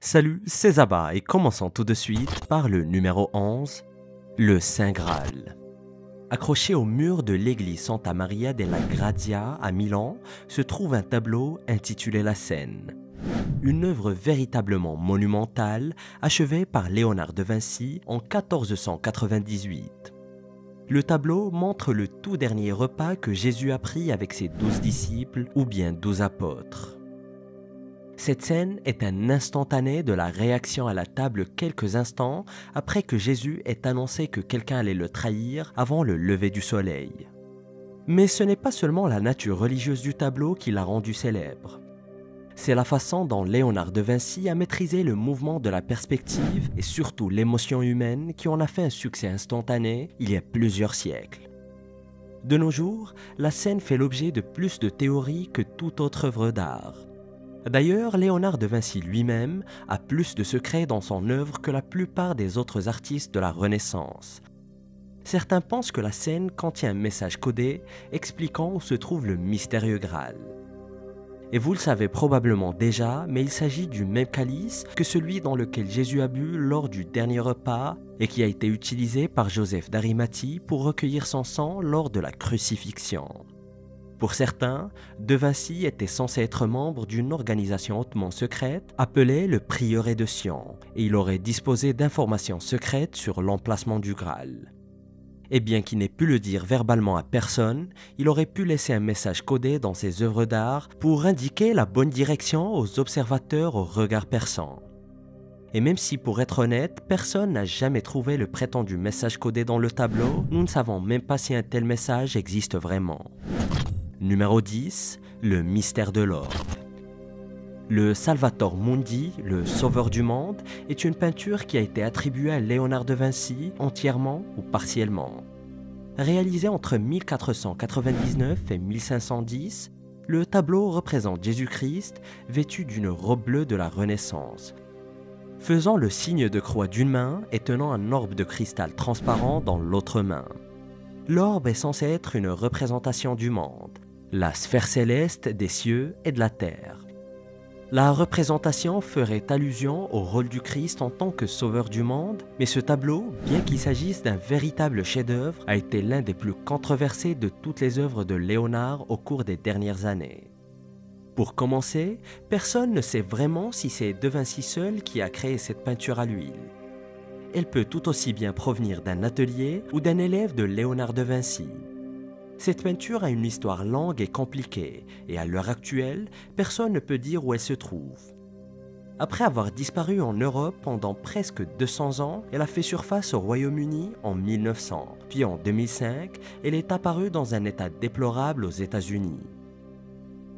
Salut, c'est Zaba et commençons tout de suite par le numéro 11, le Saint Graal. Accroché au mur de l'église Santa Maria della Grazia à Milan se trouve un tableau intitulé La Scène. Une œuvre véritablement monumentale achevée par Léonard de Vinci en 1498. Le tableau montre le tout dernier repas que Jésus a pris avec ses 12 disciples ou bien 12 apôtres. Cette scène est un instantané de la réaction à la table quelques instants après que Jésus ait annoncé que quelqu'un allait le trahir avant le lever du soleil. Mais ce n'est pas seulement la nature religieuse du tableau qui l'a rendu célèbre. C'est la façon dont Léonard de Vinci a maîtrisé le mouvement de la perspective et surtout l'émotion humaine qui en a fait un succès instantané il y a plusieurs siècles. De nos jours, la scène fait l'objet de plus de théories que toute autre œuvre d'art. D'ailleurs, Léonard de Vinci lui-même a plus de secrets dans son œuvre que la plupart des autres artistes de la Renaissance. Certains pensent que la scène contient un message codé expliquant où se trouve le mystérieux Graal. Et vous le savez probablement déjà, mais il s'agit du même calice que celui dans lequel Jésus a bu lors du dernier repas et qui a été utilisé par Joseph d'Arimathie pour recueillir son sang lors de la crucifixion. Pour certains, de Vinci était censé être membre d'une organisation hautement secrète appelée le Prieuré de Sion, et il aurait disposé d'informations secrètes sur l'emplacement du Graal. Et bien qu'il n'ait pu le dire verbalement à personne, il aurait pu laisser un message codé dans ses œuvres d'art pour indiquer la bonne direction aux observateurs au regard perçant. Et même si, pour être honnête, personne n'a jamais trouvé le prétendu message codé dans le tableau, nous ne savons même pas si un tel message existe vraiment. Numéro 10, le mystère de l'orbe. Le Salvator Mundi, le Sauveur du monde, est une peinture qui a été attribuée à Léonard de Vinci entièrement ou partiellement. Réalisé entre 1499 et 1510, le tableau représente Jésus-Christ vêtu d'une robe bleue de la Renaissance, faisant le signe de croix d'une main et tenant un orbe de cristal transparent dans l'autre main. L'orbe est censé être une représentation du monde, la sphère céleste des cieux et de la terre. La représentation ferait allusion au rôle du Christ en tant que sauveur du monde, mais ce tableau, bien qu'il s'agisse d'un véritable chef-d'œuvre, a été l'un des plus controversés de toutes les œuvres de Léonard au cours des dernières années. Pour commencer, personne ne sait vraiment si c'est de Vinci seul qui a créé cette peinture à l'huile. Elle peut tout aussi bien provenir d'un atelier ou d'un élève de Léonard de Vinci. Cette peinture a une histoire longue et compliquée, et à l'heure actuelle, personne ne peut dire où elle se trouve. Après avoir disparu en Europe pendant presque 200 ans, elle a fait surface au Royaume-Uni en 1900, puis en 2005, elle est apparue dans un état déplorable aux États-Unis.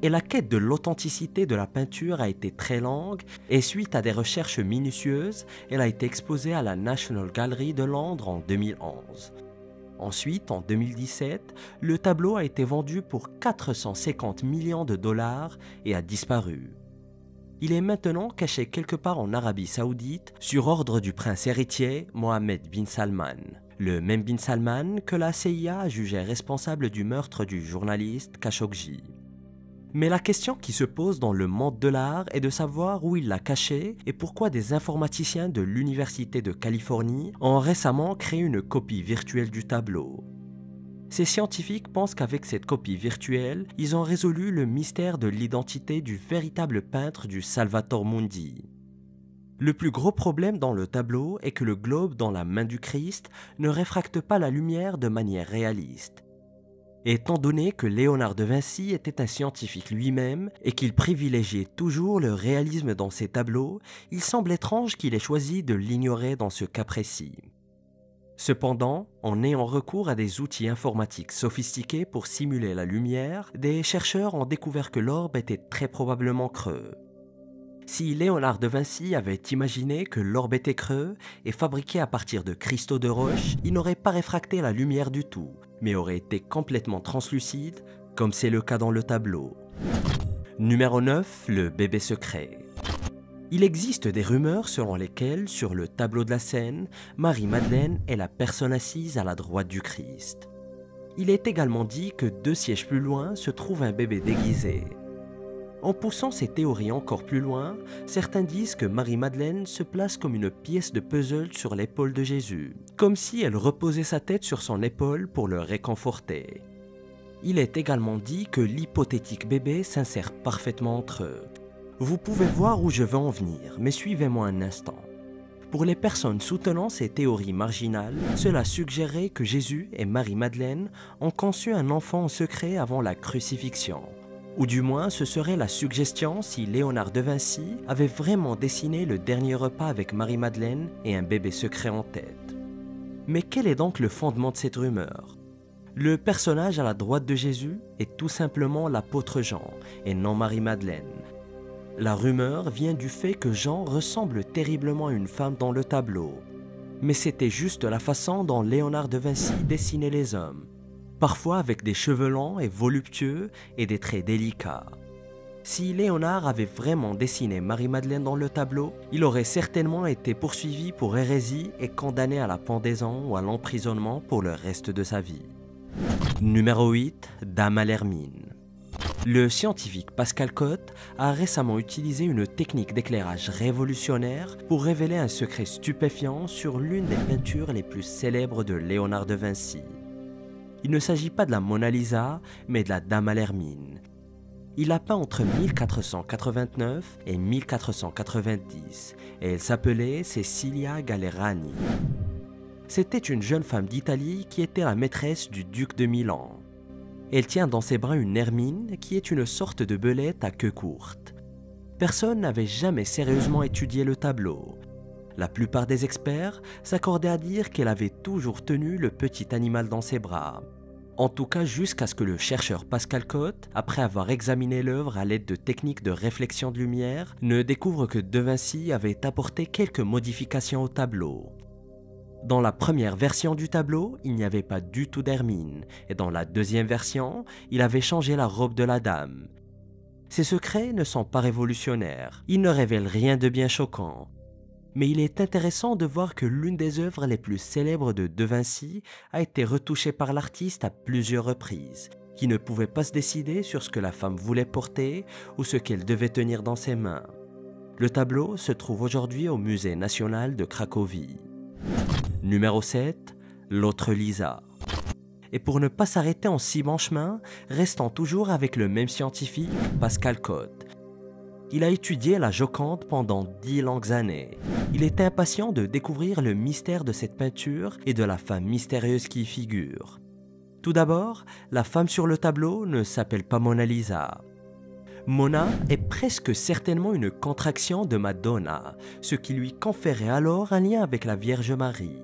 Et la quête de l'authenticité de la peinture a été très longue, et suite à des recherches minutieuses, elle a été exposée à la National Gallery de Londres en 2011. Ensuite, en 2017, le tableau a été vendu pour 450 millions de dollars et a disparu. Il est maintenant caché quelque part en Arabie Saoudite sur ordre du prince héritier Mohammed bin Salman, le même bin Salman que la CIA a jugé responsable du meurtre du journaliste Khashoggi. Mais la question qui se pose dans le monde de l'art est de savoir où il l'a caché et pourquoi des informaticiens de l'Université de Californie ont récemment créé une copie virtuelle du tableau. Ces scientifiques pensent qu'avec cette copie virtuelle, ils ont résolu le mystère de l'identité du véritable peintre du Salvator Mundi. Le plus gros problème dans le tableau est que le globe dans la main du Christ ne réfracte pas la lumière de manière réaliste. Étant donné que Léonard de Vinci était un scientifique lui-même et qu'il privilégiait toujours le réalisme dans ses tableaux, il semble étrange qu'il ait choisi de l'ignorer dans ce cas précis. Cependant, en ayant recours à des outils informatiques sophistiqués pour simuler la lumière, des chercheurs ont découvert que l'orbe était très probablement creux. Si Léonard de Vinci avait imaginé que l'orbe était creux et fabriqué à partir de cristaux de roche, il n'aurait pas réfracté la lumière du tout, mais aurait été complètement translucide, comme c'est le cas dans le tableau. Numéro 9, le bébé secret. Il existe des rumeurs selon lesquelles, sur le tableau de la scène, Marie-Madeleine est la personne assise à la droite du Christ. Il est également dit que 2 sièges plus loin se trouve un bébé déguisé. En poussant ces théories encore plus loin, certains disent que Marie-Madeleine se place comme une pièce de puzzle sur l'épaule de Jésus, comme si elle reposait sa tête sur son épaule pour le réconforter. Il est également dit que l'hypothétique bébé s'insère parfaitement entre eux. Vous pouvez voir où je veux en venir, mais suivez-moi un instant. Pour les personnes soutenant ces théories marginales, cela suggérerait que Jésus et Marie-Madeleine ont conçu un enfant en secret avant la crucifixion. Ou du moins, ce serait la suggestion si Léonard de Vinci avait vraiment dessiné le dernier repas avec Marie-Madeleine et un bébé secret en tête. Mais quel est donc le fondement de cette rumeur? Le personnage à la droite de Jésus est tout simplement l'apôtre Jean et non Marie-Madeleine. La rumeur vient du fait que Jean ressemble terriblement à une femme dans le tableau. Mais c'était juste la façon dont Léonard de Vinci dessinait les hommes, parfois avec des cheveux longs et voluptueux et des traits délicats. Si Léonard avait vraiment dessiné Marie-Madeleine dans le tableau, il aurait certainement été poursuivi pour hérésie et condamné à la pendaison ou à l'emprisonnement pour le reste de sa vie. Numéro 8. Dame à l'hermine. Le scientifique Pascal Cotte a récemment utilisé une technique d'éclairage révolutionnaire pour révéler un secret stupéfiant sur l'une des peintures les plus célèbres de Léonard de Vinci. Il ne s'agit pas de la Mona Lisa, mais de la Dame à l'hermine. Il l'a peint entre 1489 et 1490 et elle s'appelait Cecilia Gallerani. C'était une jeune femme d'Italie qui était la maîtresse du duc de Milan. Elle tient dans ses bras une hermine qui est une sorte de belette à queue courte. Personne n'avait jamais sérieusement étudié le tableau. La plupart des experts s'accordaient à dire qu'elle avait toujours tenu le petit animal dans ses bras. En tout cas jusqu'à ce que le chercheur Pascal Cotte, après avoir examiné l'œuvre à l'aide de techniques de réflexion de lumière, ne découvre que De Vinci avait apporté quelques modifications au tableau. Dans la première version du tableau, il n'y avait pas du tout d'hermine, et dans la deuxième version, il avait changé la robe de la dame. Ces secrets ne sont pas révolutionnaires, ils ne révèlent rien de bien choquant. Mais il est intéressant de voir que l'une des œuvres les plus célèbres de De Vinci a été retouchée par l'artiste à plusieurs reprises, qui ne pouvait pas se décider sur ce que la femme voulait porter ou ce qu'elle devait tenir dans ses mains. Le tableau se trouve aujourd'hui au Musée national de Cracovie. Numéro 7. L'autre Lisa. Et pour ne pas s'arrêter en si bon chemin, restons toujours avec le même scientifique, Pascal Cotte. Il a étudié la Joconde pendant 10 longues années. Il était impatient de découvrir le mystère de cette peinture et de la femme mystérieuse qui y figure. Tout d'abord, la femme sur le tableau ne s'appelle pas Mona Lisa. Mona est presque certainement une contraction de Madonna, ce qui lui conférait alors un lien avec la Vierge Marie.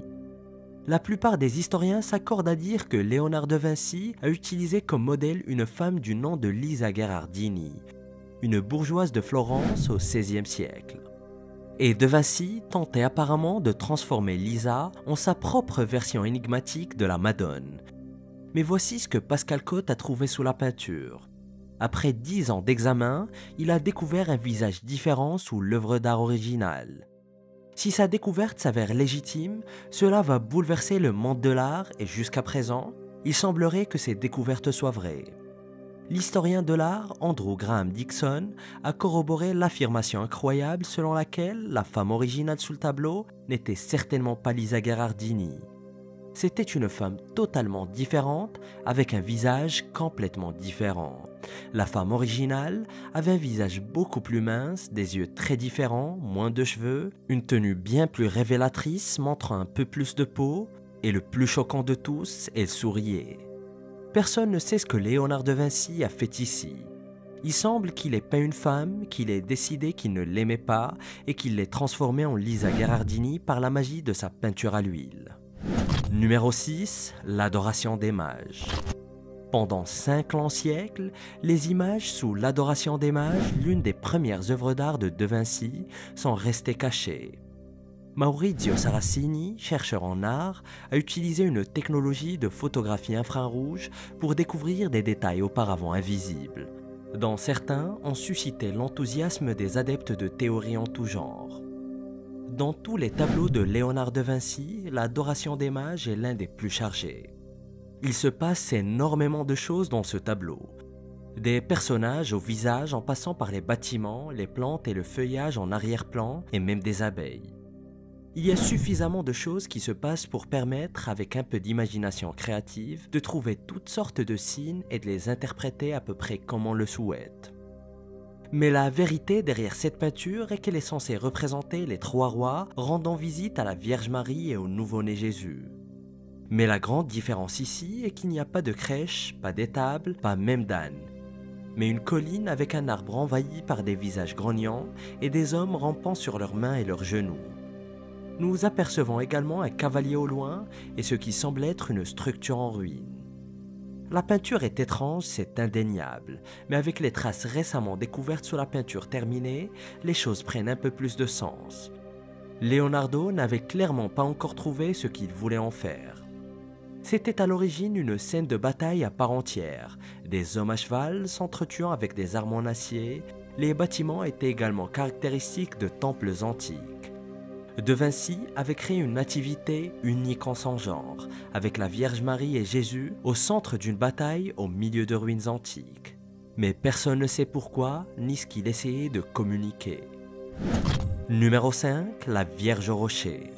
La plupart des historiens s'accordent à dire que Léonard de Vinci a utilisé comme modèle une femme du nom de Lisa Gherardini, une bourgeoise de Florence au XVIe siècle. Et de Vinci tentait apparemment de transformer Lisa en sa propre version énigmatique de la Madone. Mais voici ce que Pascal Cotte a trouvé sous la peinture. Après 10 ans d'examen, il a découvert un visage différent sous l'œuvre d'art originale. Si sa découverte s'avère légitime, cela va bouleverser le monde de l'art et jusqu'à présent, il semblerait que ces découvertes soient vraies. L'historien de l'art Andrew Graham Dixon a corroboré l'affirmation incroyable selon laquelle la femme originale sous le tableau n'était certainement pas Lisa Gherardini. C'était une femme totalement différente avec un visage complètement différent. La femme originale avait un visage beaucoup plus mince, des yeux très différents, moins de cheveux, une tenue bien plus révélatrice montrant un peu plus de peau, et le plus choquant de tous, elle souriait. Personne ne sait ce que Léonard de Vinci a fait ici. Il semble qu'il ait peint une femme, qu'il ait décidé qu'il ne l'aimait pas et qu'il l'ait transformée en Lisa Gherardini par la magie de sa peinture à l'huile. Numéro 6. L'adoration des mages. Pendant 5 longs siècles, les images sous l'adoration des mages, l'une des premières œuvres d'art de De Vinci, sont restées cachées. Maurizio Saracini, chercheur en art, a utilisé une technologie de photographie infrarouge pour découvrir des détails auparavant invisibles, dont certains ont suscité l'enthousiasme des adeptes de théories en tout genre. Dans tous les tableaux de Léonard de Vinci, l'adoration des mages est l'un des plus chargés. Il se passe énormément de choses dans ce tableau. Des personnages au visage en passant par les bâtiments, les plantes et le feuillage en arrière-plan et même des abeilles. Il y a suffisamment de choses qui se passent pour permettre, avec un peu d'imagination créative, de trouver toutes sortes de signes et de les interpréter à peu près comme on le souhaite. Mais la vérité derrière cette peinture est qu'elle est censée représenter les trois rois rendant visite à la Vierge Marie et au nouveau-né Jésus. Mais la grande différence ici est qu'il n'y a pas de crèche, pas d'étable, pas même d'âne, mais une colline avec un arbre envahi par des visages grognants et des hommes rampant sur leurs mains et leurs genoux. Nous apercevons également un cavalier au loin et ce qui semble être une structure en ruine. La peinture est étrange, c'est indéniable, mais avec les traces récemment découvertes sur la peinture terminée, les choses prennent un peu plus de sens. Leonardo n'avait clairement pas encore trouvé ce qu'il voulait en faire. C'était à l'origine une scène de bataille à part entière, des hommes à cheval s'entretuant avec des armes en acier, les bâtiments étaient également caractéristiques de temples antiques. De Vinci avait créé une nativité unique en son genre, avec la Vierge Marie et Jésus au centre d'une bataille au milieu de ruines antiques. Mais personne ne sait pourquoi ni ce qu'il essayait de communiquer. Numéro 5, la Vierge au rocher.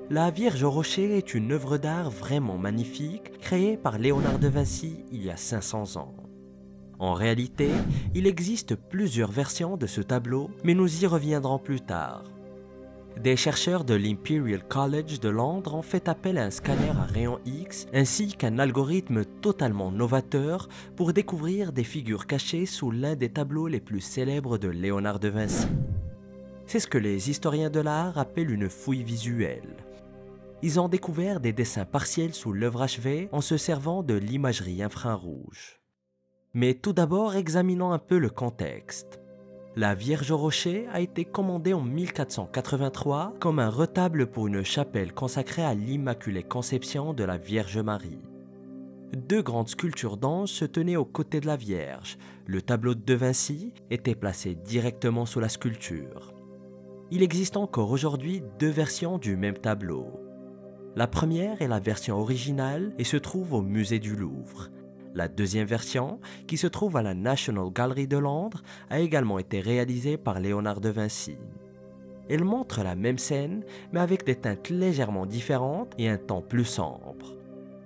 La Vierge au rocher est une œuvre d'art vraiment magnifique créée par Léonard de Vinci il y a 500 ans. En réalité, il existe plusieurs versions de ce tableau, mais nous y reviendrons plus tard. Des chercheurs de l'Imperial College de Londres ont fait appel à un scanner à rayons X ainsi qu'un algorithme totalement novateur pour découvrir des figures cachées sous l'un des tableaux les plus célèbres de Léonard de Vinci. C'est ce que les historiens de l'art appellent une fouille visuelle. Ils ont découvert des dessins partiels sous l'œuvre achevée en se servant de l'imagerie infrarouge. Mais tout d'abord, examinons un peu le contexte. La Vierge au rocher a été commandée en 1483 comme un retable pour une chapelle consacrée à l'Immaculée Conception de la Vierge Marie. Deux grandes sculptures d'anges se tenaient aux côtés de la Vierge. Le tableau de Vinci était placé directement sous la sculpture. Il existe encore aujourd'hui deux versions du même tableau. La première est la version originale et se trouve au musée du Louvre. La deuxième version, qui se trouve à la National Gallery de Londres, a également été réalisée par Léonard de Vinci. Elle montre la même scène, mais avec des teintes légèrement différentes et un ton plus sombre.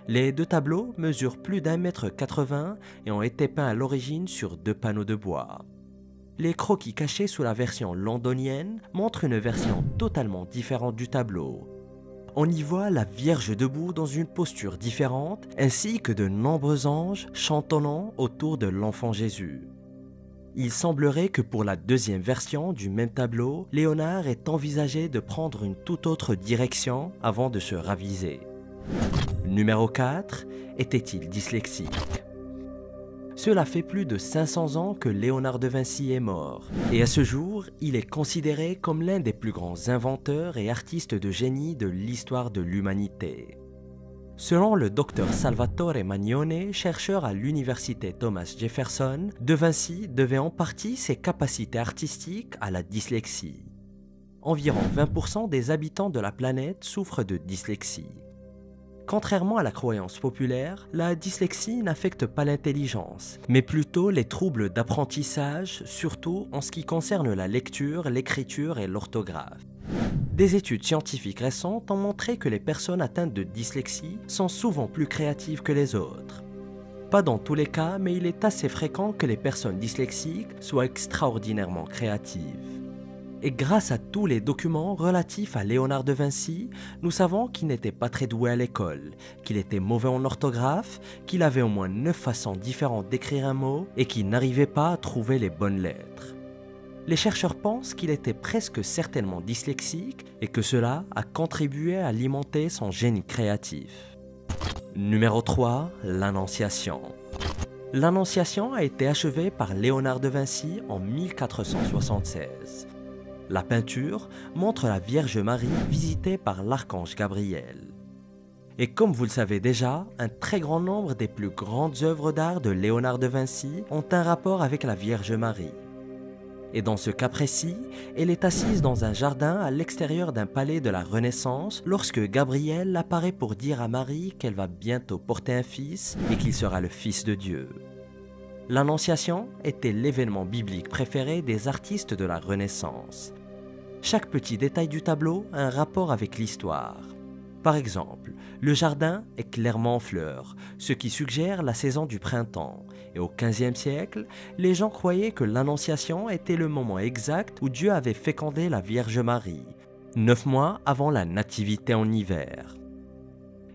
Les deux tableaux mesurent plus d'1,80 m et ont été peints à l'origine sur deux panneaux de bois. Les croquis cachés sous la version londonienne montrent une version totalement différente du tableau. On y voit la Vierge debout dans une posture différente, ainsi que de nombreux anges chantonnant autour de l'enfant Jésus. Il semblerait que pour la deuxième version du même tableau, Léonard ait envisagé de prendre une toute autre direction avant de se raviser. Numéro 4, était-il dyslexique ? Cela fait plus de 500 ans que Léonard de Vinci est mort, et à ce jour, il est considéré comme l'un des plus grands inventeurs et artistes de génie de l'histoire de l'humanité. Selon le docteur Salvatore Magnone, chercheur à l'université Thomas Jefferson, de Vinci devait en partie ses capacités artistiques à la dyslexie. Environ 20% des habitants de la planète souffrent de dyslexie. Contrairement à la croyance populaire, la dyslexie n'affecte pas l'intelligence, mais plutôt les troubles d'apprentissage, surtout en ce qui concerne la lecture, l'écriture et l'orthographe. Des études scientifiques récentes ont montré que les personnes atteintes de dyslexie sont souvent plus créatives que les autres. Pas dans tous les cas, mais il est assez fréquent que les personnes dyslexiques soient extraordinairement créatives. Et grâce à tous les documents relatifs à Léonard de Vinci, nous savons qu'il n'était pas très doué à l'école, qu'il était mauvais en orthographe, qu'il avait au moins 9 façons différentes d'écrire un mot et qu'il n'arrivait pas à trouver les bonnes lettres. Les chercheurs pensent qu'il était presque certainement dyslexique et que cela a contribué à alimenter son génie créatif. Numéro 3, l'Annonciation. L'Annonciation a été achevée par Léonard de Vinci en 1476. La peinture montre la Vierge Marie visitée par l'archange Gabriel. Et comme vous le savez déjà, un très grand nombre des plus grandes œuvres d'art de Léonard de Vinci ont un rapport avec la Vierge Marie. Et dans ce cas précis, elle est assise dans un jardin à l'extérieur d'un palais de la Renaissance lorsque Gabriel apparaît pour dire à Marie qu'elle va bientôt porter un fils et qu'il sera le Fils de Dieu. L'Annonciation était l'événement biblique préféré des artistes de la Renaissance. Chaque petit détail du tableau a un rapport avec l'histoire. Par exemple, le jardin est clairement en fleurs, ce qui suggère la saison du printemps. Et au XVe siècle, les gens croyaient que l'Annonciation était le moment exact où Dieu avait fécondé la Vierge Marie, 9 mois avant la nativité en hiver.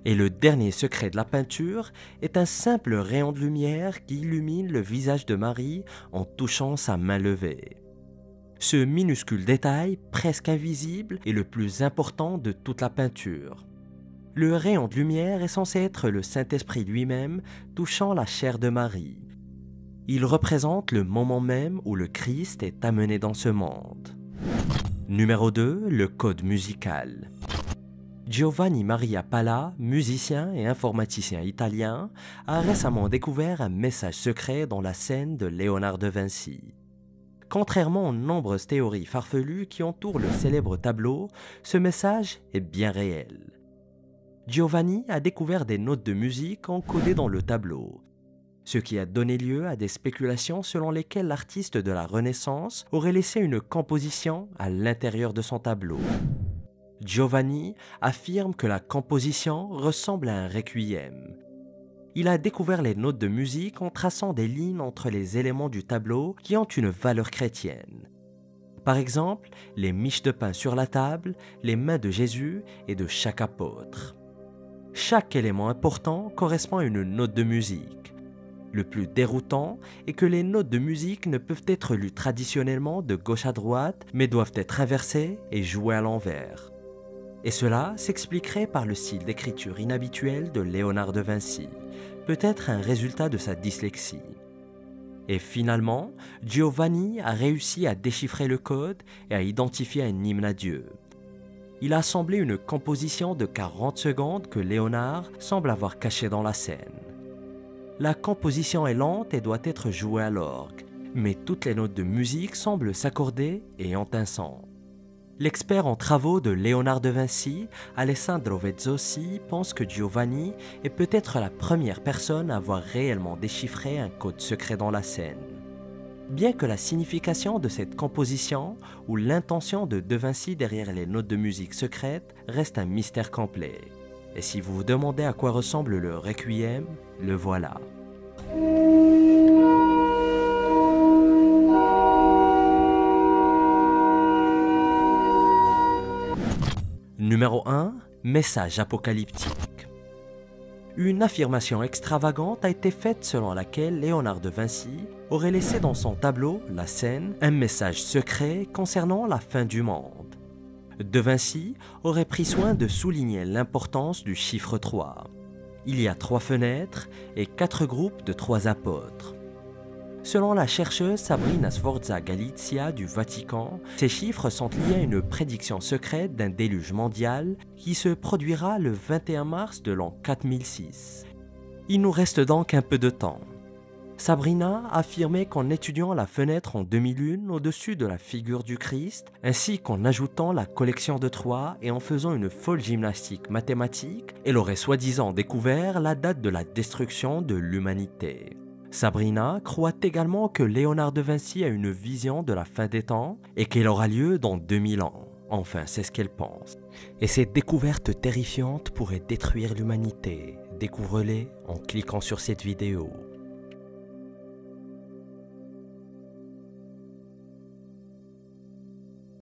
Et le dernier secret de la peinture est un simple rayon de lumière qui illumine le visage de Marie en touchant sa main levée. Ce minuscule détail, presque invisible, est le plus important de toute la peinture. Le rayon de lumière est censé être le Saint-Esprit lui-même touchant la chair de Marie. Il représente le moment même où le Christ est amené dans ce monde. Numéro 2, le code musical. Giovanni Maria Pala, musicien et informaticien italien, a récemment découvert un message secret dans la scène de Léonard de Vinci. Contrairement aux nombreuses théories farfelues qui entourent le célèbre tableau, ce message est bien réel. Giovanni a découvert des notes de musique encodées dans le tableau, ce qui a donné lieu à des spéculations selon lesquelles l'artiste de la Renaissance aurait laissé une composition à l'intérieur de son tableau. Giovanni affirme que la composition ressemble à un requiem. Il a découvert les notes de musique en traçant des lignes entre les éléments du tableau qui ont une valeur chrétienne. Par exemple, les miches de pain sur la table, les mains de Jésus et de chaque apôtre. Chaque élément important correspond à une note de musique. Le plus déroutant est que les notes de musique ne peuvent être lues traditionnellement de gauche à droite, mais doivent être inversées et jouées à l'envers. Et cela s'expliquerait par le style d'écriture inhabituel de Léonard de Vinci, peut-être un résultat de sa dyslexie. Et finalement, Giovanni a réussi à déchiffrer le code et à identifier un hymne à Dieu. Il a assemblé une composition de 40 secondes que Léonard semble avoir cachée dans la scène. La composition est lente et doit être jouée à l'orgue, mais toutes les notes de musique semblent s'accorder et ont un sens. L'expert en travaux de Léonard de Vinci, Alessandro Vezzosi, pense que Giovanni est peut-être la première personne à avoir réellement déchiffré un code secret dans la scène. Bien que la signification de cette composition ou l'intention de Vinci derrière les notes de musique secrètes reste un mystère complet. Et si vous vous demandez à quoi ressemble le requiem, le voilà. Numéro 1. Message apocalyptique. Une affirmation extravagante a été faite selon laquelle Léonard de Vinci aurait laissé dans son tableau, la scène, un message secret concernant la fin du monde. De Vinci aurait pris soin de souligner l'importance du chiffre 3. Il y a 3 fenêtres et 4 groupes de 3 apôtres. Selon la chercheuse Sabrina Sforza Galizia du Vatican, ces chiffres sont liés à une prédiction secrète d'un déluge mondial qui se produira le 21 mars de l'an 4006. Il nous reste donc un peu de temps. Sabrina affirmait qu'en étudiant la fenêtre en demi-lune au-dessus de la figure du Christ, ainsi qu'en ajoutant la collection de 3 et en faisant une folle gymnastique mathématique, elle aurait soi-disant découvert la date de la destruction de l'humanité. Sabrina croit également que Léonard de Vinci a une vision de la fin des temps et qu'elle aura lieu dans 2000 ans. Enfin, c'est ce qu'elle pense. Et cette découverte terrifiante pourrait détruire l'humanité. Découvre-les en cliquant sur cette vidéo.